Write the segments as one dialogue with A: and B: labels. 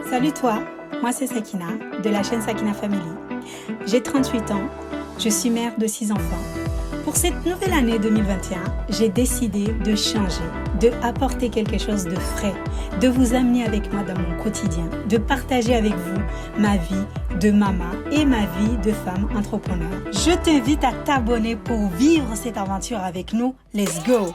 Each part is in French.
A: Salut toi, moi c'est Sakina de la chaîne Sakina Family. J'ai 38 ans, je suis mère de 6 enfants. Pour cette nouvelle année 2021, j'ai décidé de changer, de apporter quelque chose de frais, de vous amener avec moi dans mon quotidien, de partager avec vous ma vie de maman et ma vie de femme entrepreneur. Je t'invite à t'abonner pour vivre cette aventure avec nous. Let's go!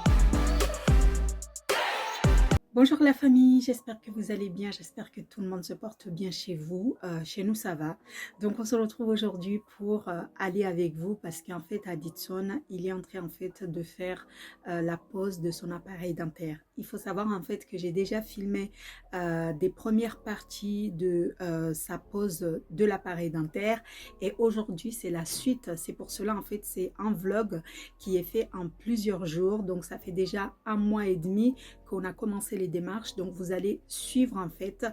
A: Bonjour la famille, j'espère que vous allez bien, j'espère que tout le monde se porte bien chez vous, chez nous ça va. Donc on se retrouve aujourd'hui pour aller avec vous parce qu'en fait Aditson, il est en train en fait de faire la pose de son appareil dentaire. Il faut savoir en fait que j'ai déjà filmé des premières parties de sa pose de l'appareil dentaire et aujourd'hui c'est la suite, c'est pour cela en fait c'est un vlog qui est fait en plusieurs jours, donc ça fait déjà 1 mois et demi qu'on a commencé les démarches, donc vous allez suivre en fait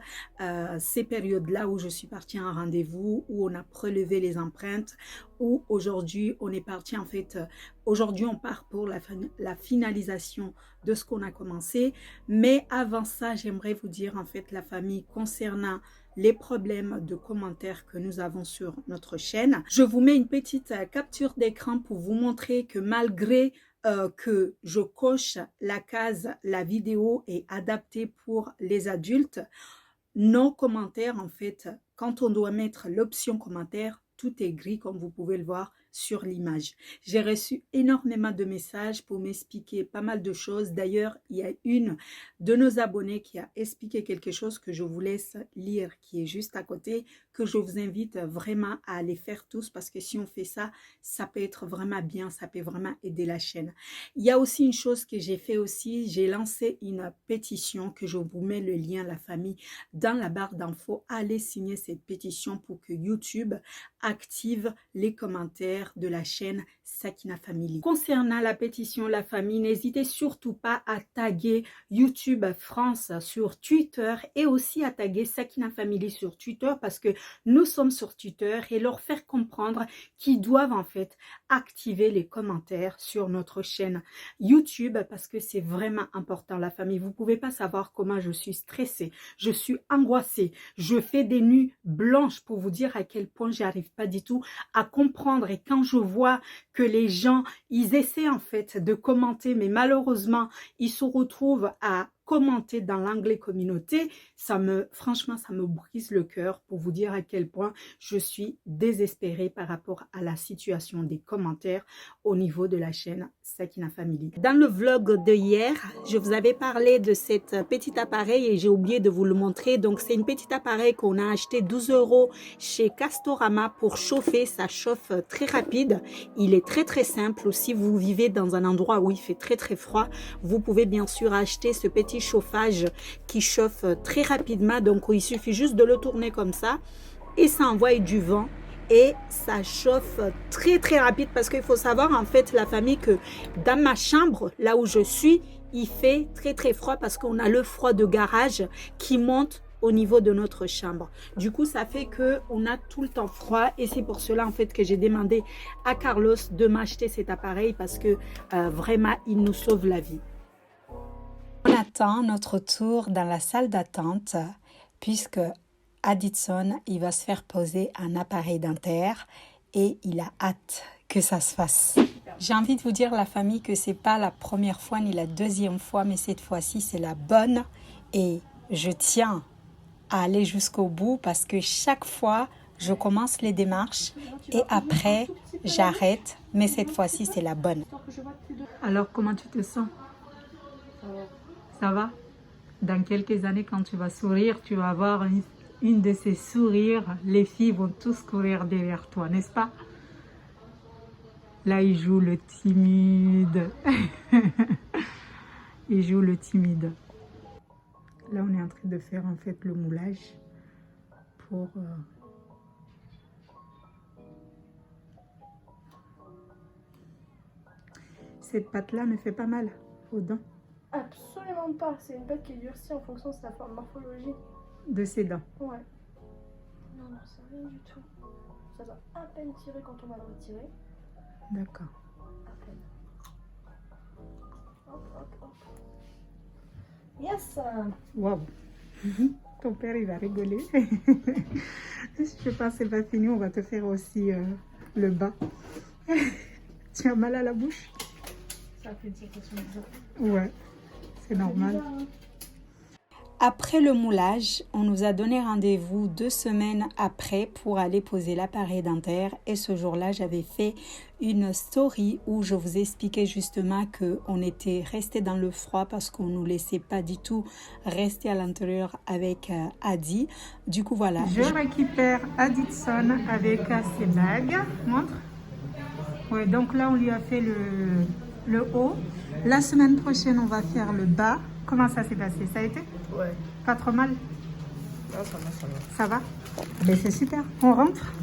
A: ces périodes là où je suis partie à un rendez-vous, où on a prélevé les empreintes, où aujourd'hui on est parti en fait, aujourd'hui on part pour la finalisation de ce qu'on a commencé. Mais avant ça j'aimerais vous dire en fait la famille concernant les problèmes de commentaires que nous avons sur notre chaîne. Je vous mets une petite capture d'écran pour vous montrer que malgré que je coche la case la vidéo est adaptée pour les adultes, nos commentaires en fait, quand on doit mettre l'option commentaire, tout est gris comme vous pouvez le voir sur l'image. J'ai reçu énormément de messages pour m'expliquer pas mal de choses. D'ailleurs, il y a une de nos abonnés qui a expliqué quelque chose que je vous laisse lire, qui est juste à côté, que je vous invite vraiment à aller faire tous parce que si on fait ça, ça peut être vraiment bien, ça peut vraiment aider la chaîne. Il y a aussi une chose que j'ai fait aussi, j'ai lancé une pétition que je vous mets le lien, la famille, dans la barre d'infos. Allez signer cette pétition pour que YouTube active les commentaires de la chaîne Sakina Family. Concernant la pétition, la famille, n'hésitez surtout pas à taguer YouTube France sur Twitter et aussi à taguer Sakina Family sur Twitter parce que nous sommes sur Twitter et leur faire comprendre qu'ils doivent en fait activer les commentaires sur notre chaîne YouTube parce que c'est vraiment important la famille. Vous pouvez pas savoir comment je suis stressée, je suis angoissée, je fais des nuits blanches pour vous dire à quel point j'arrive pas du tout à comprendre. Et quand je vois que les gens, ils essaient en fait de commenter, mais malheureusement, ils se retrouvent à commenter dans l'anglais communauté, franchement, ça me brise le cœur pour vous dire à quel point je suis désespérée par rapport à la situation des commentaires au niveau de la chaîne Sakina Family. Dans le vlog de hier, je vous avais parlé de cet petit appareil et j'ai oublié de vous le montrer. Donc, c'est un petit appareil qu'on a acheté 12 € chez Castorama pour chauffer. Ça chauffe très rapide. Il est très très simple. Si vous vivez dans un endroit où il fait très très froid, vous pouvez bien sûr acheter ce petit chauffage qui chauffe très rapidement. Donc, il suffit juste de le tourner comme ça et ça envoie du vent. Et ça chauffe très très rapide parce qu'il faut savoir en fait la famille que dans ma chambre, là où je suis, il fait très très froid parce qu'on a le froid de garage qui monte au niveau de notre chambre. Du coup, ça fait que on a tout le temps froid et c'est pour cela en fait que j'ai demandé à Carlos de m'acheter cet appareil parce que vraiment, il nous sauve la vie. On attend notre tour dans la salle d'attente puisque Aditson, il va se faire poser un appareil dentaire et il a hâte que ça se fasse. J'ai envie de vous dire la famille que c'est pas la première fois ni la deuxième fois, mais cette fois-ci c'est la bonne et je tiens à aller jusqu'au bout parce que chaque fois je commence les démarches et après j'arrête, mais cette fois-ci c'est la bonne. Alors comment tu te sens? Ça va? Dans quelques années quand tu vas sourire, tu vas avoir une de ces sourires, les filles vont tous courir derrière toi, n'est-ce pas? Là, il joue le timide. Il joue le timide. Là, on est en train de faire en fait le moulage pour... Cette pâte-là me fait pas mal aux dents.
B: Absolument pas, c'est une pâte qui durcit en fonction de sa morphologie.
A: De ses dents.
B: Ouais. Non, non, c'est rien du tout. Ça doit à peine tirer quand on va le retirer.
A: D'accord.
B: À peine. Hop, hop, hop. Yes.
A: Waouh. Ton père, il va rigoler. Je pense que c'est pas fini. On va te faire aussi le bas. Tu as mal à la bouche?
B: Ça fait une sensation bizarre.
A: Ouais, c'est normal.
B: Bizarre, hein.
A: Après le moulage, on nous a donné rendez-vous 2 semaines après pour aller poser l'appareil dentaire. Et ce jour-là, j'avais fait une story où je vous expliquais justement qu'on était resté dans le froid parce qu'on ne nous laissait pas du tout rester à l'intérieur avec Adi. Du coup, voilà. Je récupère Aditson avec ses bagues. Montre. Ouais, donc là, on lui a fait le haut. La semaine prochaine, on va faire le bas. Comment ça s'est passé? Ça a été?
B: Ouais.
A: Pas trop mal?
B: Ah, ça va, ça va.
A: Ça va? Ben c'est super. On rentre?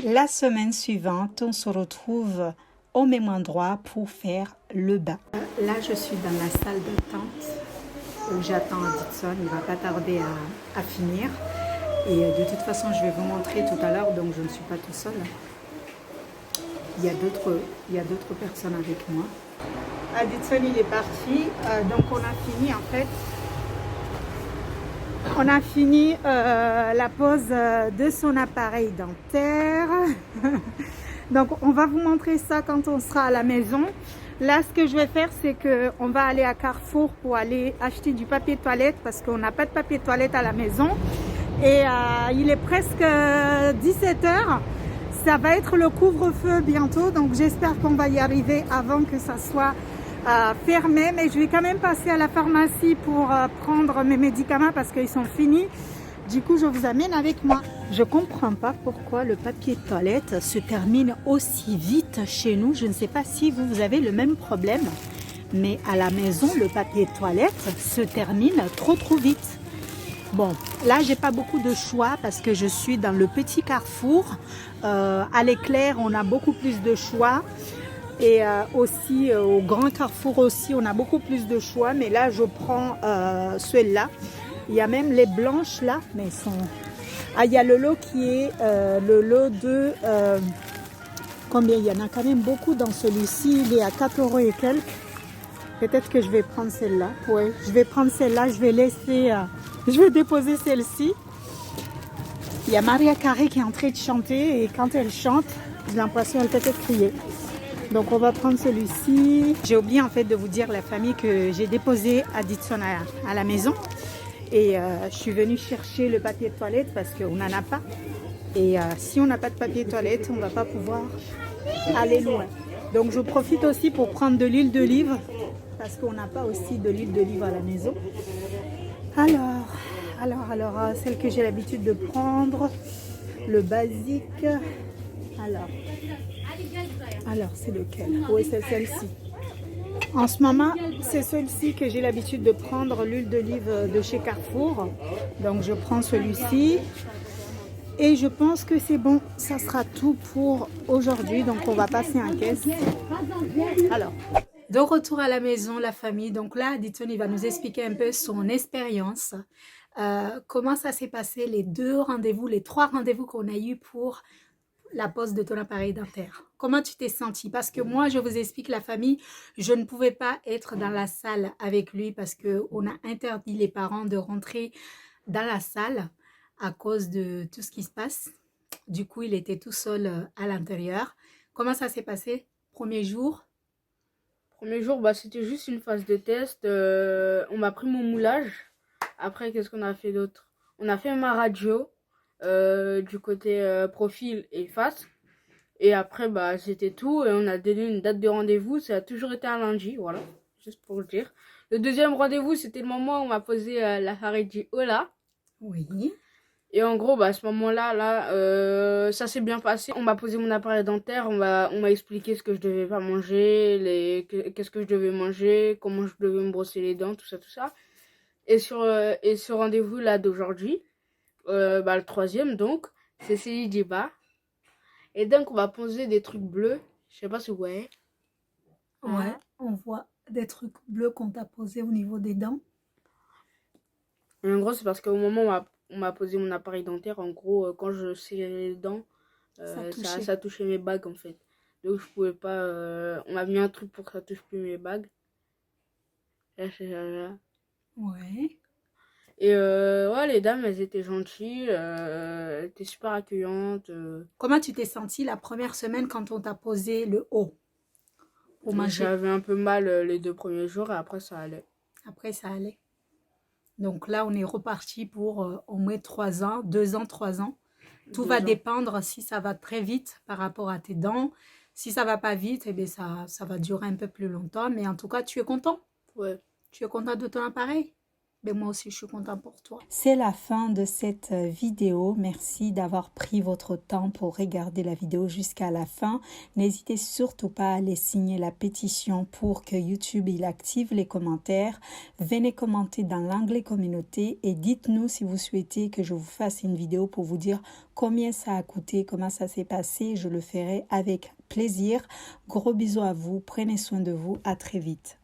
A: La semaine suivante, on se retrouve au même endroit pour faire le bas. Là, je suis dans la salle d'attente où j'attends Dixon. Il va pas tarder à finir. Et de toute façon, je vais vous montrer tout à l'heure, donc je ne suis pas tout seul. Il y a d'autres personnes avec moi. Aditson, il est parti. Donc, on a fini, en fait. On a fini la pose de son appareil dentaire. Donc, on va vous montrer ça quand on sera à la maison. Là, ce que je vais faire, c'est qu'on va aller à Carrefour pour aller acheter du papier toilette parce qu'on n'a pas de papier toilette à la maison. Et il est presque 17 h. Ça va être le couvre-feu bientôt, donc j'espère qu'on va y arriver avant que ça soit fermé. Mais je vais quand même passer à la pharmacie pour prendre mes médicaments parce qu'ils sont finis. Du coup, je vous amène avec moi. Je ne comprends pas pourquoi le papier toilette se termine aussi vite chez nous. Je ne sais pas si vous avez le même problème, mais à la maison, le papier toilette se termine trop vite. Bon, là, j'ai pas beaucoup de choix parce que je suis dans le petit Carrefour. À l'éclair, on a beaucoup plus de choix. Et aussi, au grand Carrefour aussi, on a beaucoup plus de choix. Mais là, je prends celui-là. Il y a même les blanches là, mais elles sont... Ah, il y a le lot qui est le lot de... combien? Il y en a quand même beaucoup dans celui-ci. Il est à 4 € et quelques. Peut-être que je vais prendre celle-là. Oui, je vais prendre celle-là. Je vais laisser... je vais déposer celle-ci. Il y a Maria Carré qui est en train de chanter. Et quand elle chante, j'ai l'impression qu'elle peut-être crier. Donc, on va prendre celui-ci. J'ai oublié en fait de vous dire, la famille, que j'ai déposé Aditson à la maison. Et je suis venue chercher le papier de toilette parce qu'on n'en a pas. Et si on n'a pas de papier de toilette, on ne va pas pouvoir aller loin. Donc, je profite aussi pour prendre de l'huile d'olive parce qu'on n'a pas aussi de l'huile d'olive à la maison. Alors, celle que j'ai l'habitude de prendre, le basique. Alors c'est lequel? Oui, c'est celle-ci. En ce moment, c'est celle-ci que j'ai l'habitude de prendre, l'huile d'olive de chez Carrefour. Donc, je prends celui-ci. Et je pense que c'est bon. Ça sera tout pour aujourd'hui. Donc, on va passer en caisse. Alors, de retour à la maison, la famille. Donc là, Aditson, il va nous expliquer un peu son expérience. Comment ça s'est passé, les 3 rendez-vous qu'on a eu pour la pose de ton appareil dentaire. Comment tu t'es senti? Parce que moi, je vous explique, la famille, je ne pouvais pas être dans la salle avec lui parce qu'on a interdit les parents de rentrer dans la salle à cause de tout ce qui se passe. Du coup, il était tout seul à l'intérieur. Comment ça s'est passé? Premier jour?
C: Premier jour, bah, c'était juste une phase de test. On m'a pris mon moulage. Après, qu'est-ce qu'on a fait d'autre? On a fait ma radio du côté profil et face. Et après, bah, c'était tout. Et on a donné une date de rendez-vous. Ça a toujours été un lundi, voilà. Juste pour le dire. Le deuxième rendez-vous, c'était le moment où on m'a posé l'appareil du haut là.
A: Oui.
C: Et en gros, bah, à ce moment-là, ça s'est bien passé. On m'a posé mon appareil dentaire, on m'a expliqué ce que je devais pas manger, qu'est-ce que je devais manger, comment je devais me brosser les dents, tout ça, tout ça. Et ce rendez-vous-là d'aujourd'hui, bah, le troisième, donc, c'est celui du bas. Et donc, on va poser des trucs bleus. Je sais pas si ouais.
A: Ouais, on voit des trucs bleus qu'on t'a posés au niveau des dents.
C: Et en gros, c'est parce qu'au moment où on m'a posé mon appareil dentaire, en gros, quand je serrais les dents, ça touchait mes bagues, en fait. Donc, je pouvais pas... on m'a mis un truc pour que ça touche plus mes bagues. Là, c'est là.
A: Ouais.
C: Et ouais, les dames, elles étaient gentilles, elles étaient super accueillantes.
A: Comment tu t'es sentie la première semaine quand on t'a posé le haut pour manger?
C: J'avais un peu mal les 2 premiers jours et après ça allait.
A: Après, ça allait. Donc là, on est reparti pour au moins 3 ans, 2 ans, 3 ans. Tout va
C: 2 ans.
A: dépendre si ça va très vite par rapport à tes dents. Si ça va pas vite, eh bien ça va durer un peu plus longtemps. Mais en tout cas, tu es content?
C: Ouais.
A: Tu es content de ton appareil? Mais moi aussi, je suis content pour toi. C'est la fin de cette vidéo. Merci d'avoir pris votre temps pour regarder la vidéo jusqu'à la fin. N'hésitez surtout pas à aller signer la pétition pour que YouTube il active les commentaires. Venez commenter dans l'onglet communauté et dites-nous si vous souhaitez que je vous fasse une vidéo pour vous dire combien ça a coûté, comment ça s'est passé. Je le ferai avec plaisir. Gros bisous à vous. Prenez soin de vous. À très vite.